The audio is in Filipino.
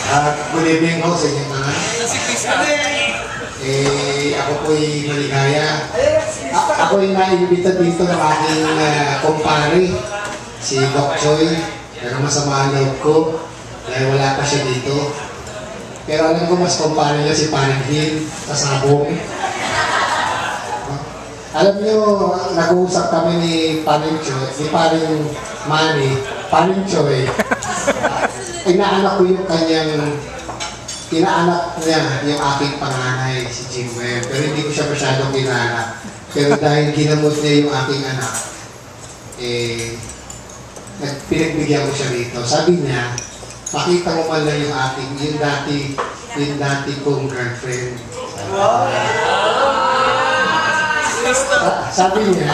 Good evening po sa inyo mga. Ako po'y maligaya. Ako'y naimbita dito ng aking kumpare, si Doc Choi. Pero masama ang loob ko dahil wala pa siya dito. Pero alam ko mas kumpare niya si Paring Hill sa Sabong. Alam niyo, nag-uusap kami ni Paring Choi, ni Paring Manny, Paring Choi. Inaanak ko yung kanyang, inaanak niya yung aking panganay, si Jim Webb. Pero hindi ko siya masyadong inaanak. Pero dahil ginamot niya yung aking anak, pinagbigyan ko siya rito. Sabi niya, makita mo man lang yung aking, yung dati kong girlfriend. Sabi niya,